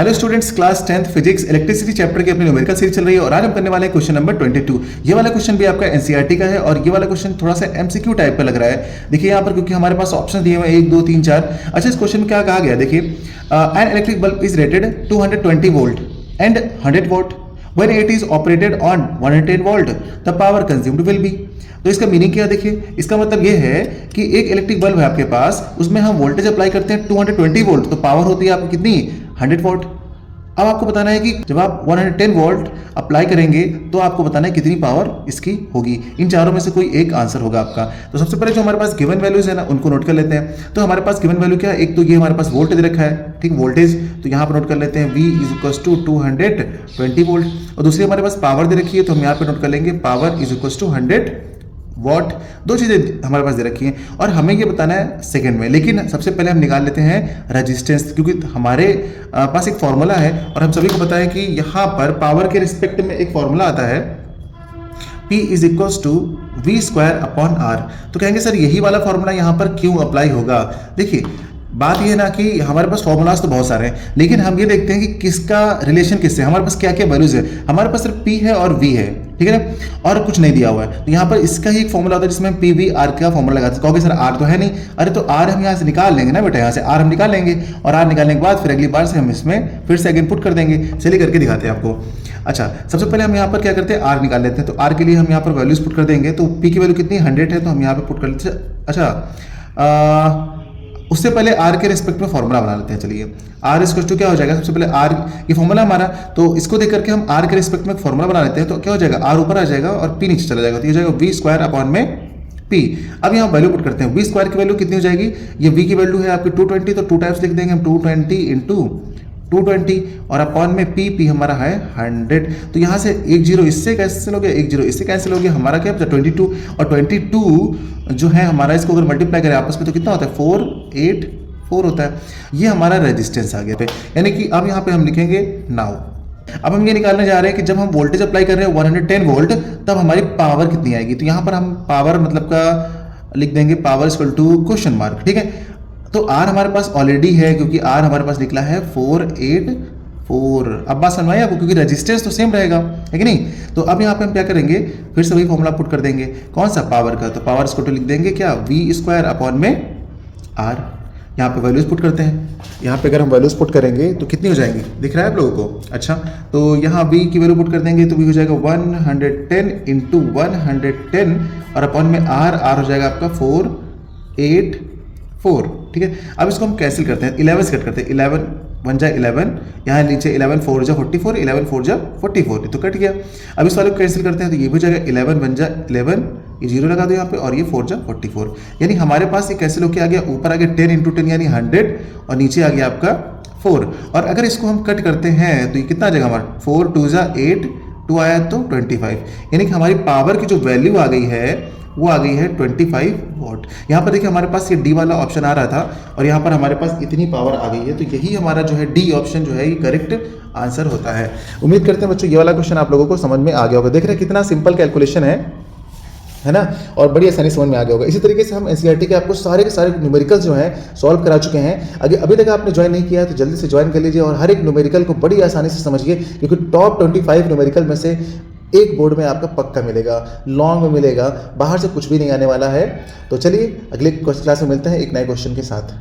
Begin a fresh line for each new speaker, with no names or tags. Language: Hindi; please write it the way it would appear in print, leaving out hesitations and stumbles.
Hello students, class 10th physics electricity chapter की अपनी न्यूमेरिकल सीरीज चल रही है और आज हम करने वाले हैं क्वेश्चन नंबर 22। ये वाला क्वेश्चन भी आपका एनसीईआरटी का है और ये वाला क्वेश्चन थोड़ा सा एमसीक्यू टाइप का लग रहा है। देखिए यहाँ पर क्योंकि हमारे पास ऑप्शन दिए हुए हैं 1 2 3 4। अच्छा, इस क्वेश्चन में क्या कहा गया, देखिए an electric bulb is rated 220 volt and 100 vote when it is operated on 110 volt the power consumed will be. तो इसका मीनिंग क्या, देखिए इसका मतलब ये है कि एक इलेक्ट्रिक बल्ब है आपके पास, उसमें हम वोल्टेज अप्लाई करते हैं 220 वोल्ट, तो पावर होती है आपकी कितनी, 100 वोल्ट। अब आपको बताना है कि जब आप 110 वोल्ट अप्लाई करेंगे तो आपको बताना है कितनी पावर इसकी होगी। इन चारों में से कोई एक आंसर होगा आपका। तो सबसे पहले जो हमारे पास गिवन वैल्यूज है ना, उनको नोट कर लेते हैं। तो हमारे पास गिवन वैल्यू क्या है, एक तो ये हमारे पास वोल्टेज रखा है, ठीक, वोल्टेज, तो यहाँ पर नोट कर लेते हैं V is equal to 220 volt. और दूसरी हमारे पास पावर दे रखी है, तो हम यहाँ पे नोट कर लेंगे power is equal to 100 watt. दो चीज़ें हमारे पास दे रखी हैं और हमें ये बताना है सेकंड में। लेकिन सबसे पहले हम निकाल लेते हैं रेजिस्टेंस, क्योंकि हमारे पास एक फॉर्मूला है और हम सभी को पता है कि यहाँ पर पावर के रिस्पेक्ट में एक फॉर्मूला आता है P is equal to v square upon r. तो कहेंगे सर यही वाला फॉर्मूला यहाँ पर क्यों अप्लाई होगा। देखिए बात ये है ना कि हमारे पास फॉर्मूलाज तो बहुत सारे हैं, लेकिन हम ये देखते हैं कि किसका रिलेशन किससे, हमारे पास क्या क्या वैल्यूज है। हमारे पास सिर्फ P है और V है, ठीक है ना, और कुछ नहीं दिया हुआ है। तो यहाँ पर इसका ही एक फॉर्मूला होता है जिसमें हम PV R का फॉर्मूला लगाते हैं। कहोगे सर R तो है नहीं, अरे तो R हम यहाँ से निकाल लेंगे ना बेटा, यहाँ से R हम निकाल लेंगे और R निकालने के बाद फिर अगली बार से हम इसमें फिर से अगेन पुट कर देंगे। चलिए करके दिखाते हैं आपको। अच्छा, सबसे पहले हम यहाँ पर क्या करते हैं, R निकाल लेते हैं। तो R के लिए हम यहाँ पर वैल्यूज पुट कर देंगे। तो P की वैल्यू कितनी, 100 है, तो हम यहाँ पर पुट कर लेते हैं। अच्छा, उससे पहले R के रिस्पेक्ट में फॉर्मूला बना लेते हैं। चलिए R इक्वल टू क्या हो जाएगा, सबसे पहले R ये फॉर्मूला हमारा, तो इसको देख करके हम R के रिस्पेक्ट में फॉर्मूला बना लेते हैं। तो क्या हो जाएगा, R ऊपर आ जाएगा और P नीचे चला जाएगा, तो ये हो जाएगा V स्क्वायर अपॉन में P। अब यहाँ वैल्यू पुट करते हैं। V स्क्वायर की वैल्यू कितनी हो जाएगी, ये V की वैल्यू है आपकी 220, तो 2 टाइम्स लिख देंगे हम, 220 इंटू 220 और अपॉन में P हमारा है 100। तो यहाँ से एक जीरो इससे कैंसिल हो गया, एक जीरो इससे कैंसिल हो गया, हमारा क्या बचा 22। और 22 जो है हमारा, इसको अगर मल्टीप्लाई करें आपस में तो कितना होता है, 484 होता है। ये हमारा रेजिस्टेंस आ गया पे, यानी कि अब यहाँ पे हम लिखेंगे नाउ। अब हम ये निकालने जा रहे हैं कि जब हम वोल्टेज अप्लाई कर रहे हैं 110 वोल्ट, तब हमारी पावर कितनी आएगी। तो यहाँ पर हम पावर मतलब का लिख देंगे power equal to question mark, ठीक है। तो R हमारे पास ऑलरेडी है, क्योंकि R हमारे पास निकला है 484। अब बात समझ आई आपको, क्योंकि रेजिस्टेंस तो सेम रहेगा, है कि नहीं। तो अब यहाँ पे हम क्या करेंगे, फिर से वही फॉर्मूला पुट कर देंगे, कौन सा, पावर का। तो पावर इसको लिख देंगे क्या, V स्क्वायर अपॉन में R। यहाँ पे वैल्यूज पुट करते हैं। यहाँ पे अगर हम वैल्यूज पुट करेंगे तो कितनी हो जाएंगी, दिख रहा है आप लोगों को। अच्छा, तो यहाँ V की वैल्यू पुट कर देंगे तो V हो जाएगा 110 इंटू 110 और अपॉन में R हो जाएगा आपका 484, ठीक है। अब इसको हम कैंसिल करते हैं, 11 से कट करते हैं, 11 1 जा 11, यहाँ नीचे 11 4 जा 44, 11 4 जा 44, तो कट गया। अब इस वाले को कैंसिल करते हैं तो ये भी हो जाएगा 11 1 जा 11, ये जीरो लगा दो यहाँ पे, और ये 4 जा 44, यानी हमारे पास ये कैंसिल होकर आ गया, ऊपर आ गया 10 इंटू 10 यानी 100 और नीचे आ गया आपका 4। और अगर इसको हम कट करते हैं तो ये कितना आ जाएगा हमारा, 4 2 जा 8, 2 आया तो 25, यानी कि हमारी पावर की जो वैल्यू आ गई है वो आ गई है 25 वॉट। यहाँ पर देखिए हमारे पास ये डी वाला ऑप्शन आ रहा था और यहाँ पर हमारे पास इतनी पावर आ गई है, तो यही हमारा जो है डी ऑप्शन जो है ये करेक्ट आंसर होता है। उम्मीद करते हैं बच्चों ये वाला क्वेश्चन आप लोगों को समझ में आ गया होगा। देख रहे हैं कितना सिंपल कैलकुलेशन है ना, और बड़ी आसानी समझ में आ गया होगा। इसी तरीके से हम एनसीईआरटी के आपको सारे के सारे न्यूमेरिकल्स जो हैं सॉल्व करा चुके हैं। अभी तक आपने ज्वाइन नहीं किया है तो जल्दी से ज्वाइन कर लीजिए और हर एक न्यूमेरिकल को बड़ी आसानी से समझिए, क्योंकि टॉप 25 न्यूमेरिकल में से एक बोर्ड में आपका पक्का मिलेगा, लॉन्ग में मिलेगा, बाहर से कुछ भी नहीं आने वाला है। तो चलिए अगले क्लास में मिलते हैं एक नए क्वेश्चन के साथ।